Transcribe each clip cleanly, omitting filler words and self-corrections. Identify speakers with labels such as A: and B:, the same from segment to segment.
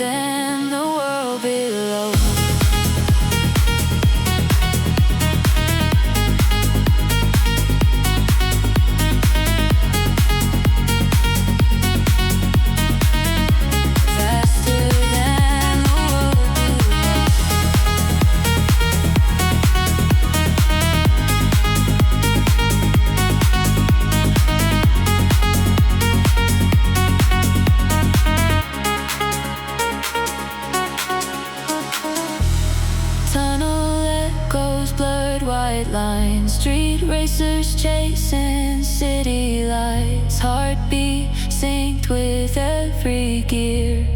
A: than the world below. Faster than the world below. Tunnel echoes, blurred white lines, street racers chasing city lights, heartbeat synced with every gear.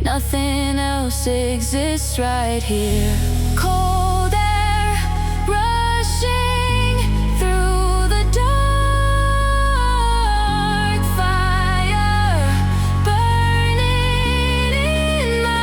A: Nothing else exists right here. Cold air rushing through the dark, fire burning in my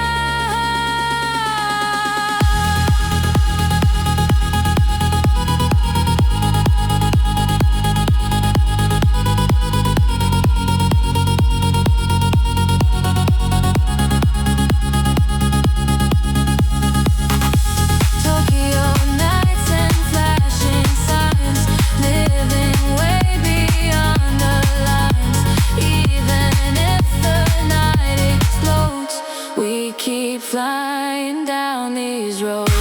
A: Tokyo nights and flashing signs, living way beyond the lines. Even if the night explodes, we keep flying down these roads.